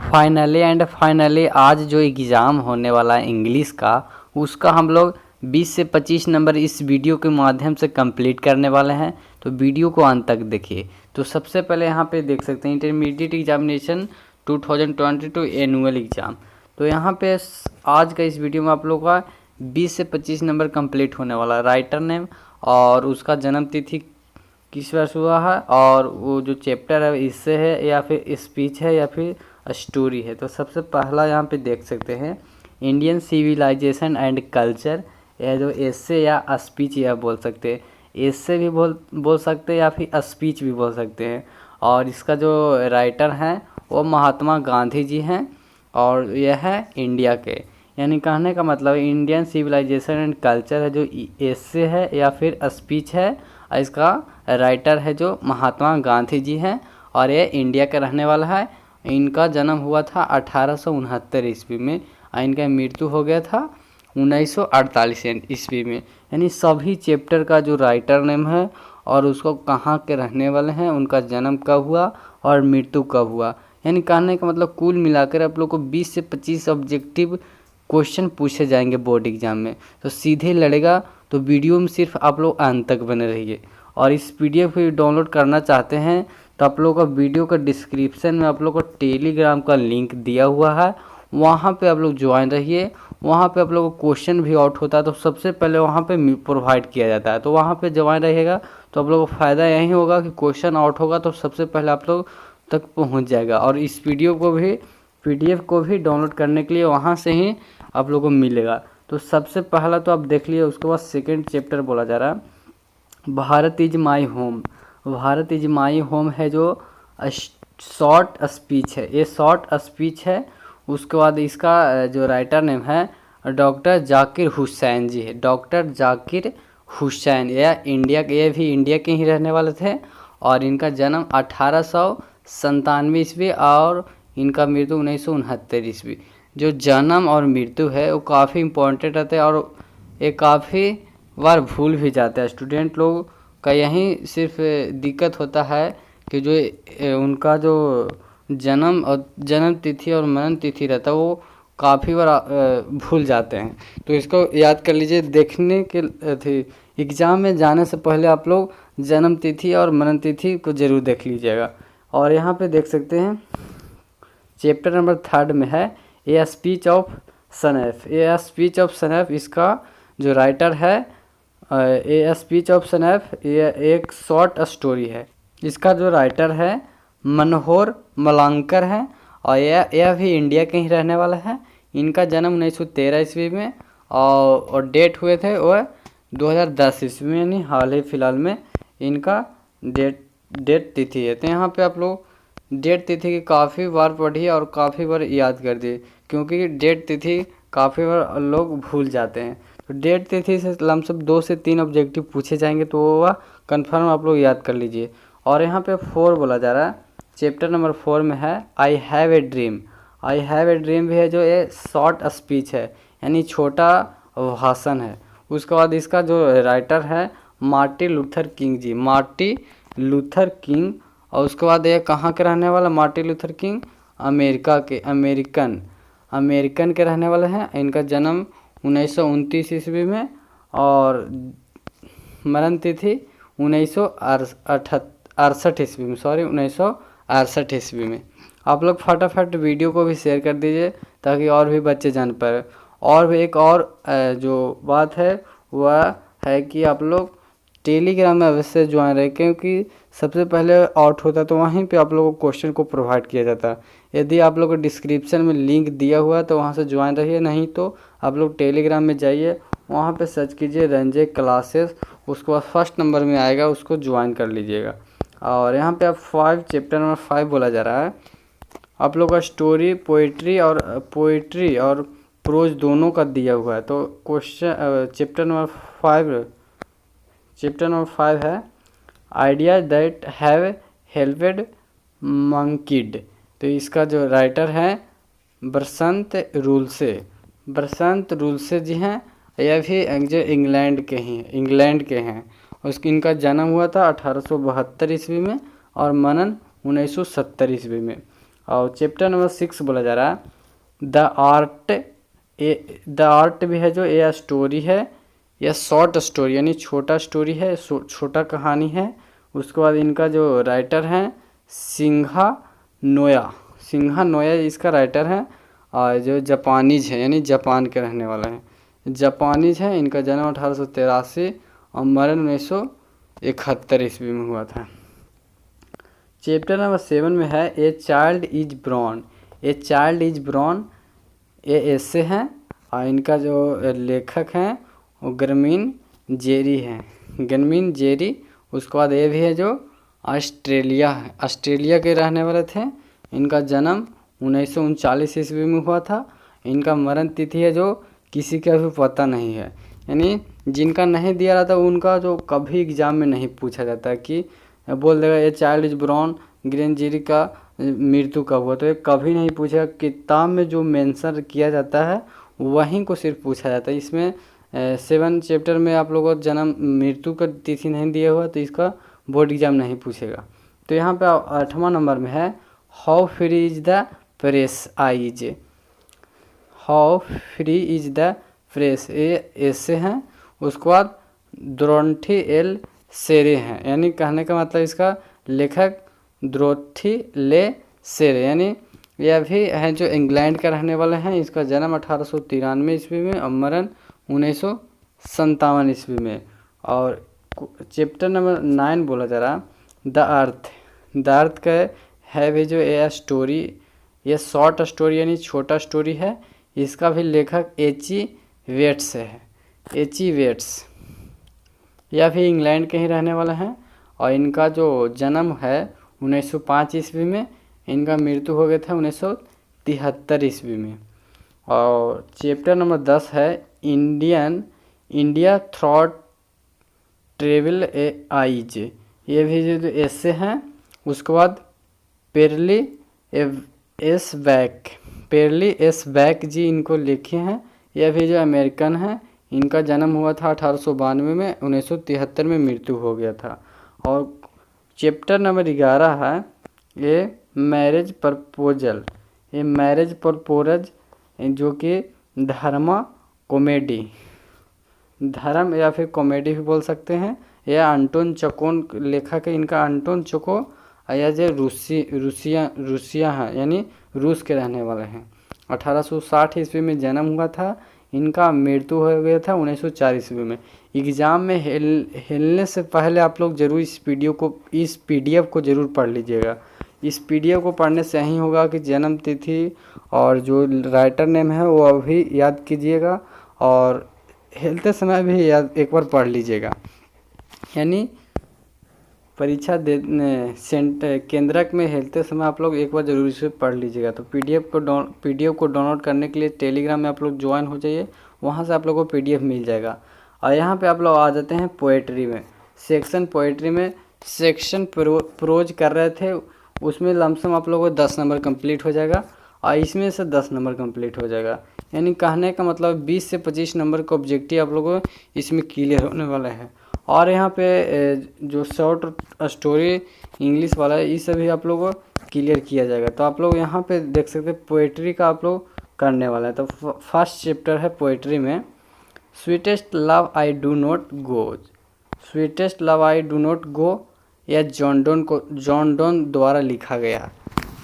Finally आज जो exam होने वाला है इंग्लिश का, उसका हम लोग 20 से 25 नंबर इस वीडियो के माध्यम से कंप्लीट करने वाले हैं। तो वीडियो को अंत तक देखिए। तो सबसे पहले यहाँ पे देख सकते हैं इंटरमीडिएट एग्जामिनेशन 2022 एनुअल एग्ज़ाम। तो यहाँ पे आज का इस वीडियो में आप लोग का 20 से 25 नंबर कंप्लीट होने वाला है। राइटर नेम और उसका जन्म तिथि किस वर्ष हुआ है, और वो जो चैप्टर है इससे है या फिर स्पीच है या फिर स्टोरी है। तो सबसे पहला यहाँ पे देख सकते हैं इंडियन सिविलाइजेशन एंड कल्चर, यह जो एस्से या स्पीच यह बोल सकते हैं, एस्से भी बोल सकते हैं या फिर स्पीच भी बोल सकते हैं। और इसका जो राइटर हैं वो महात्मा गांधी जी हैं और यह है इंडिया के, यानी कहने का मतलब इंडियन सिविलाइजेशन एंड कल्चर है जो एस्से है या फिर स्पीच है। इसका राइटर है जो महात्मा गांधी जी हैं और ये इंडिया का रहने वाला है। इनका जन्म हुआ था 1869 ईस्वी में और इनका मृत्यु हो गया था 1948 ईस्वी में। यानी सभी चैप्टर का जो राइटर नेम है और उसको कहाँ के रहने वाले हैं, उनका जन्म कब हुआ और मृत्यु कब हुआ। यानी कहने का मतलब कुल मिलाकर आप लोग को 20 से 25 ऑब्जेक्टिव क्वेश्चन पूछे जाएंगे बोर्ड एग्जाम में। तो सीधे लड़ेगा। तो वीडियो में सिर्फ आप लोग अंत तक बने रहिए। और इस PDF को डाउनलोड करना चाहते हैं तो आप लोग का वीडियो का डिस्क्रिप्शन में आप लोग को टेलीग्राम का लिंक दिया हुआ है, वहाँ पे आप लोग ज्वाइन रहिए। वहाँ पे आप लोग को क्वेश्चन भी आउट होता है तो सबसे पहले वहाँ पे प्रोवाइड किया जाता है। तो वहाँ पे ज्वाइन रहिएगा तो आप लोग को फ़ायदा यही होगा कि क्वेश्चन आउट होगा तो सबसे पहले आप लोग तक पहुँच जाएगा। और इस वीडियो को भी PDF को भी डाउनलोड करने के लिए वहाँ से ही आप लोग को मिलेगा। तो सबसे पहला तो आप देख लिए, उसके बाद सेकेंड चैप्टर बोला जा रहा है Bharat is my home. Bharat is my home है जो शॉर्ट स्पीच है, ये शॉर्ट स्पीच है। उसके बाद इसका जो राइटर नेम है डॉक्टर जाकिर हुसैन जी है, डॉक्टर जाकिर हुसैन। यह इंडिया के, ये भी इंडिया के ही रहने वाले थे और इनका जन्म 1897 ईस्वी और इनका मृत्यु 1969 ईस्वी। जो जन्म और मृत्यु है वो काफ़ी इम्पोर्टेंट रहते हैं और ये काफ़ी बार भूल भी जाते हैं स्टूडेंट लोग का। यही सिर्फ दिक्कत होता है कि जो उनका जो जन्म तिथि और मरण तिथि रहता है वो काफ़ी बार भूल जाते हैं। तो इसको याद कर लीजिए। देखने के थे एग्ज़ाम में जाने से पहले आप लोग जन्म तिथि और मरण तिथि को ज़रूर देख लीजिएगा। और यहाँ पे देख सकते हैं चैप्टर नंबर 3 में है a speech of son F. A speech of son F, इसका जो राइटर है a speech of son F, ये एक शॉर्ट स्टोरी है। इसका जो राइटर है मनोहर मलांकर है और यह भी इंडिया के ही रहने वाला है। इनका जन्म 1913 ईस्वी में और डेट हुए थे वह 2010 ईस्वी में, यानी हाल ही फिलहाल में इनका डेट तिथि है। तो यहाँ पे आप लोग डेट तिथि की काफ़ी बार पढ़िए और काफ़ी बार याद कर दिए, क्योंकि डेट तिथि काफ़ी बार लोग भूल जाते हैं। तो डेट तिथि से लमसम 2 से 3 ऑब्जेक्टिव पूछे जाएंगे तो वह कन्फर्म आप लोग याद कर लीजिए। और यहाँ पे 4 बोला जा रहा है, चैप्टर नंबर 4 में है I have a dream. I have a dream भी है जो ये शॉर्ट स्पीच है, यानी छोटा भाषण है। उसके बाद इसका जो राइटर है मार्टिन लूथर किंग जी, मार्टिन लूथर किंग। और उसके बाद ये कहाँ के रहने वाला मार्टिन लूथर किंग, अमेरिका के, अमेरिकन के रहने वाले हैं। इनका जन्म 1929 ईस्वी में और मरण तिथि 1968 ईस्वी में, 1968 ईस्वी में। आप लोग फटाफट वीडियो को भी शेयर कर दीजिए ताकि और भी बच्चे जान पाए। और भी एक और जो बात है वह है कि आप लोग टेलीग्राम में अवश्य ज्वाइन रहे, क्योंकि सबसे पहले आउट होता है तो वहीं पे आप लोगों को क्वेश्चन को प्रोवाइड किया जाता है। यदि आप लोग को डिस्क्रिप्शन में लिंक दिया हुआ है तो वहाँ से ज्वाइन रहिए, नहीं तो आप लोग टेलीग्राम में जाइए, वहाँ पे सर्च कीजिए रंजय क्लासेस, उसके बाद फर्स्ट नंबर में आएगा, उसको ज्वाइन कर लीजिएगा। और यहाँ पे आप चैप्टर नंबर 5 बोला जा रहा है। आप लोग का स्टोरी, पोइट्री और प्रोज दोनों का दिया हुआ है। तो क्वेश्चन चैप्टर नंबर 5 है आइडिया दैट हैव हेल्पेड मंकीड। तो इसका जो राइटर है बसंत रूलसे जी हैं। यह भी जो इंग्लैंड के हैं। उसकी इनका जन्म हुआ था 1872 ईस्वी में और मनन 1970 ईस्वी में। और चैप्टर नंबर 6 बोला जा रहा है द आर्ट भी है जो ये स्टोरी है, यह शॉर्ट स्टोरी यानी छोटा स्टोरी है, छोटा कहानी है। उसके बाद इनका जो राइटर हैं सिंघा नोया इसका राइटर है, और जो जापानीज है यानी जापान के रहने वाला है, जापानीज है। इनका जन्म 1883 और मरण 1971 ईस्वी में हुआ था। चैप्टर नंबर 7 में है ए चाइल्ड इज ब्रॉन, ये ऐसे हैं और इनका जो लेखक हैं वो गरमीन जेरी। उसके बाद ये भी है जो ऑस्ट्रेलिया के रहने वाले थे। इनका जन्म 1939 ईस्वी में हुआ था। इनका मरण तिथि है जो किसी का भी पता नहीं है, यानी जिनका नहीं दिया रहता उनका जो कभी एग्जाम में नहीं पूछा जाता कि बोल देगा ये चाइल्ड इज ब्रॉन ग्रेनजेरी का मृत्यु कब हुआ, तो ये कभी नहीं पूछेगा। किताब में जो मेंशन किया जाता है वहीं को सिर्फ पूछा जाता है। इसमें 7 चैप्टर में आप लोगों को जन्म मृत्यु का तिथि नहीं दिया हुआ तो इसका बोर्ड एग्जाम नहीं पूछेगा। तो यहाँ पे 8वां नंबर में है how free is the press, ये ऐसे हैं। उसके बाद द्रोथी एल सेरे हैं, यानी कहने का मतलब इसका लेखक द्रोथी ले सेरे, यानी यह भी है जो इंग्लैंड का रहने वाले हैं। इसका जन्म 1893 ईस्वी में और मरण 1957 ईस्वी में। और चैप्टर नंबर 9 बोला जा रहा द अर्थ का है भी जो ये स्टोरी, ये शॉर्ट स्टोरी यानी छोटा स्टोरी है। इसका भी लेखक H.G. वेट्स है, H.G. वेट्स। यह भी इंग्लैंड के ही रहने वाला है और इनका जो जन्म है 1905 ईस्वी में, इनका मृत्यु हो गया था 1973 ईस्वी में। और चैप्टर नंबर 10 है इंडिया थ्रॉट ट्रेवल आइज, ये भी जो ऐसे हैं। उसके बाद पेरली एस बैक जी इनको लिखे हैं, यह भी जो अमेरिकन है। इनका जन्म हुआ था 1892 में, 1973 में मृत्यु हो गया था। और चैप्टर नंबर 11 है ये मैरिज प्रपोजल, जो कि धर्म या फिर कॉमेडी भी बोल सकते हैं। यह अंटोन चकोन लेखक है, इनका अंटोन चको, यह जो रूसिया है यानी रूस के रहने वाले हैं। 1860 ईस्वी में जन्म हुआ था, इनका मृत्यु हो गया था 1904 ईस्वी में। एग्ज़ाम में हिलने से पहले आप लोग जरूर इस PDF को जरूर पढ़ लीजिएगा। इस PDF को पढ़ने से यही होगा कि जन्म तिथि और जो राइटर नेम है वो अभी याद कीजिएगा और हिलते समय भी याद एक बार पढ़ लीजिएगा। यानी परीक्षा केंद्रक में हिलते समय आप लोग एक बार जरूर इसे पढ़ लीजिएगा। तो PDF को डाउनलोड करने के लिए टेलीग्राम में आप लोग ज्वाइन हो जाइए, वहाँ से आप लोगों को PDF मिल जाएगा। और यहाँ पे आप लोग आ जाते हैं पोएट्री में, पोएट्री में सेक्शन प्रोज कर रहे थे, उसमें लमसम आप लोगों को 10 नंबर कंप्लीट हो जाएगा और इसमें से 10 नंबर कंप्लीट हो जाएगा। यानी कहने का मतलब 20 से 25 नंबर का ऑब्जेक्टिव आप लोगों को इसमें क्लियर होने वाला है। और यहाँ पे जो शॉर्ट स्टोरी इंग्लिश वाला है, ये सभी आप लोगों को क्लियर किया जाएगा। तो आप लोग यहाँ पे देख सकते हैं पोएट्री का आप लोग करने वाला है। तो फर्स्ट चैप्टर है पोएट्री में sweetest love I do not go, यह जॉन डोन द्वारा लिखा गया।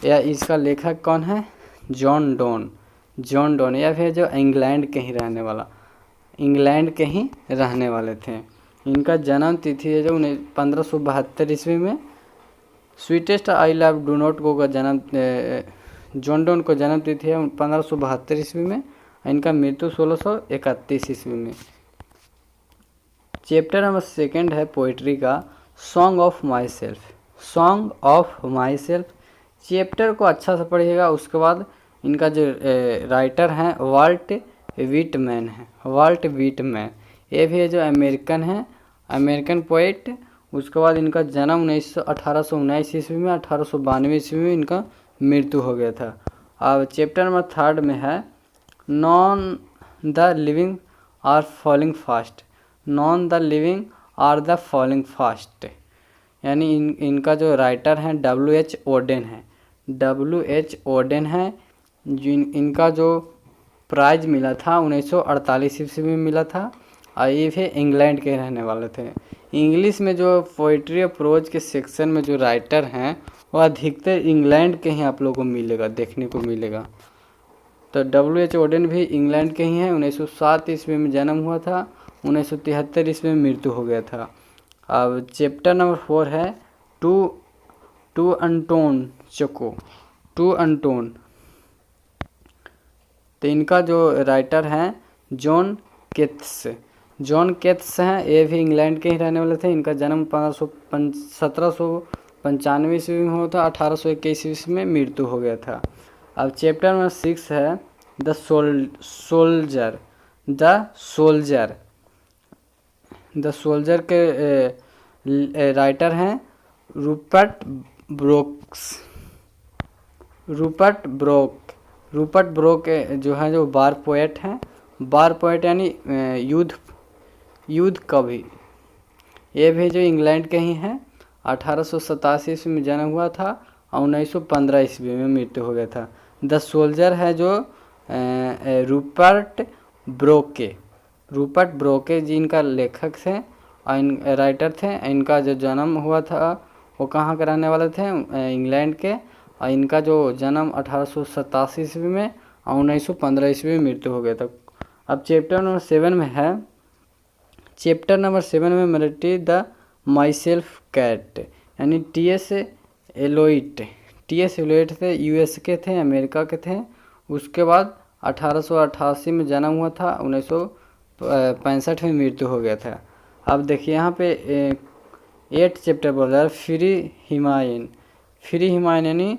या इसका लेखक कौन है? John Donne. यह भी जो इंग्लैंड के ही रहने वाले थे। इनका जन्म तिथि है जो 1572 ईस्वी में। Sweetest I love do not go का जन्म जॉन डोन को जन्म तिथि है 1572 ईस्वी में। इनका मृत्यु 1631 ईस्वी में। चैप्टर नंबर 2 है पोइट्री का song of my self. Chapter को अच्छा से पढ़िएगा। उसके बाद इनका जो राइटर हैं वाल्ट विटमैन ये भी है जो अमेरिकन पोइट। उसके बाद इनका जन्म 1819 ईस्वी में, 1892 ईस्वी में इनका मृत्यु हो गया था। अब चैप्टर नंबर 3 में है none the living are falling fast, यानी इनका जो राइटर हैं W.H. ओडेन है। WH ओडेन है, इनका जो प्राइज मिला था 1948 ईस्वी में मिला था, और ये भी इंग्लैंड के रहने वाले थे। इंग्लिश में जो पोइट्री और प्रोज के सेक्शन में जो राइटर हैं वो अधिकतर इंग्लैंड के ही आप लोगों को मिलेगा, देखने को मिलेगा। तो WH ओडेन भी इंग्लैंड के ही हैं। 1907 ईस्वी में जन्म हुआ था, 1973 ईस्वी में मृत्यु हो गया था। अब चैप्टर नंबर 4 है टू अनटोन चको, टू अनटोन। तो इनका जो राइटर हैं जॉन केट्स हैं, ये भी इंग्लैंड के ही रहने वाले थे। इनका जन्म 1795 ईस्वी में हुआ था, 1821 ईस्वी में मृत्यु हो गया था। अब चैप्टर नंबर 6 है द सोल्जर के राइटर हैं रूपर्ट ब्रोक जो है जो बार पोएट हैं। बार पोएट यानी युद्ध कवि। ये भी जो इंग्लैंड के ही हैं। 1887 ईस्वी में जन्म हुआ था और 1915 ईस्वी में मृत्यु हो गया था। द सोल्जर है जो रूपर्ट ब्रोके जी इनका लेखक थे और राइटर थे। इनका जो जन्म हुआ था वो कहाँ के रहने वाले थे, इंग्लैंड के, और इनका जो जन्म 1887 ईस्वी में और 1915 ईस्वी में मृत्यु हो गया था। अब चैप्टर नंबर 7 में है, चैप्टर नंबर 7 में मिलिट्री द माईसेल्फ कैट, यानी TS एलोइट थे, US के थे, अमेरिका के थे। उसके बाद 1888 में जन्म हुआ था, 1965 में मृत्यु हो गया था। अब देखिए यहाँ पे 8 चैप्टर बोल रहा है फ्री हिमायन यानी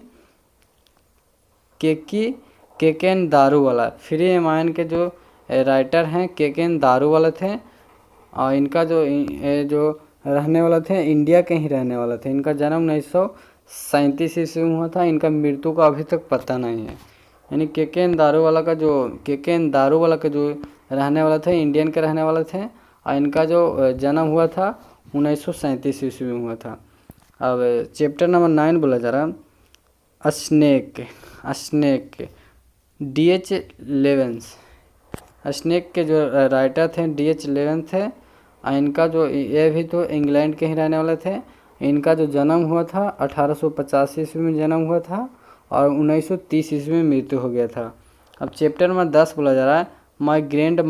केकेन दारूवाला। फ्री हिमायन के जो राइटर हैं केकेन दारूवाला थे, और इनका जो रहने वाला थे इंडिया के ही रहने वाला थे। इनका जन्म 1937 ईस्वी में हुआ था। इनका मृत्यु का अभी तक पता नहीं है। यानी केकेन दारूवाला का जो रहने वाला थे इंडियन के रहने वाले थे, और इनका जो जन्म हुआ था 1937 ईस्वी में हुआ था। अब चैप्टर नंबर 9 बोला जा रहा है स्नेक DH लेवेंस। स्नेक के जो राइटर थे DH लेवेंस थे, और इनका जो ये भी तो इंग्लैंड के ही रहने वाले थे। इनका जो जन्म हुआ था 1885 ईस्वी में जन्म हुआ था और 1930 ईस्वी में मृत्यु हो गया था। अब चैप्टर नंबर 10 बोला जा रहा है माई ग्रैंड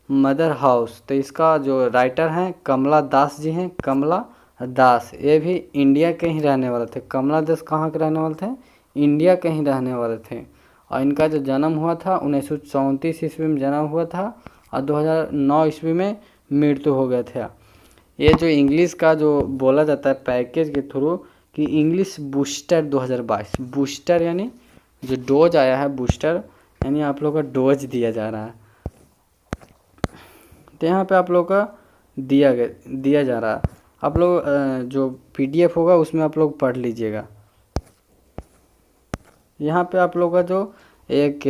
मदर हाउस। तो इसका जो राइटर हैं कमला दास जी हैं, कमला दास। ये भी इंडिया के ही रहने वाले थे। कमला दास कहाँ के रहने वाले थे, इंडिया के ही रहने वाले थे। और इनका जो जन्म हुआ था 1934 ईस्वी में जन्म हुआ था और 2009 ईस्वी में मृत्यु हो गया था। ये जो इंग्लिश का जो बोला जाता है पैकेज के थ्रू कि इंग्लिश बूस्टर 2022, बूस्टर यानी जो डोज आया है, बूस्टर यानी आप लोग का डोज दिया जा रहा है। तो यहाँ पे आप लोग का दिया जा रहा है। आप लोग जो PDF होगा उसमें आप लोग पढ़ लीजिएगा। यहाँ पे आप लोग का जो एक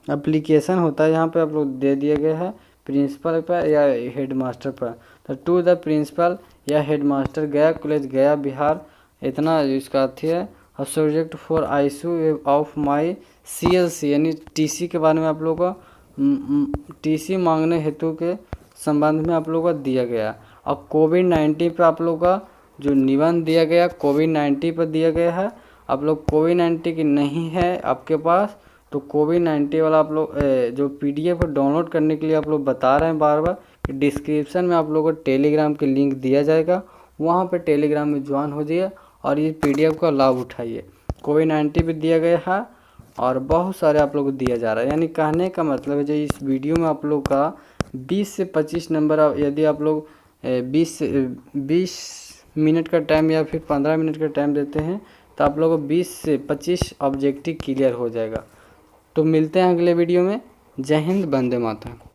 एप्लीकेशन होता है यहाँ पे आप लोग दे दिए गए हैं प्रिंसिपल पर या हेडमास्टर पर। तो टू द प्रिंसिपल या हेडमास्टर गया कॉलेज गया बिहार, इतना इसका थी है। और subject for ISU of my CLC यानी TC के बारे में आप लोग का TC मांगने हेतु के संबंध में आप लोग का दिया गया। और कोविड-19 पे आप लोग का जो निबंध दिया गया कोविड-19 पर दिया गया है। आप लोग कोविड-19 की नहीं है आपके पास तो कोविड-19 वाला आप लोग जो PDF डाउनलोड करने के लिए आप लोग बता रहे हैं बार बार कि डिस्क्रिप्शन में आप लोगों को टेलीग्राम के लिंक दिया जाएगा, वहाँ पे टेलीग्राम में ज्वाइन हो जाइए और ये PDF का लाभ उठाइए। कोविड-19 पे दिया गया है और बहुत सारे आप लोग को दिया जा रहा है। यानी कहने का मतलब है जो इस वीडियो में आप लोग का 20 से 25 नंबर, यदि आप लोग 20 मिनट का टाइम या फिर 15 मिनट का टाइम देते हैं तो आप लोगों को 20 से 25 ऑब्जेक्टिव क्लियर हो जाएगा। तो मिलते हैं अगले वीडियो में। जय हिंद, वंदे मातरम।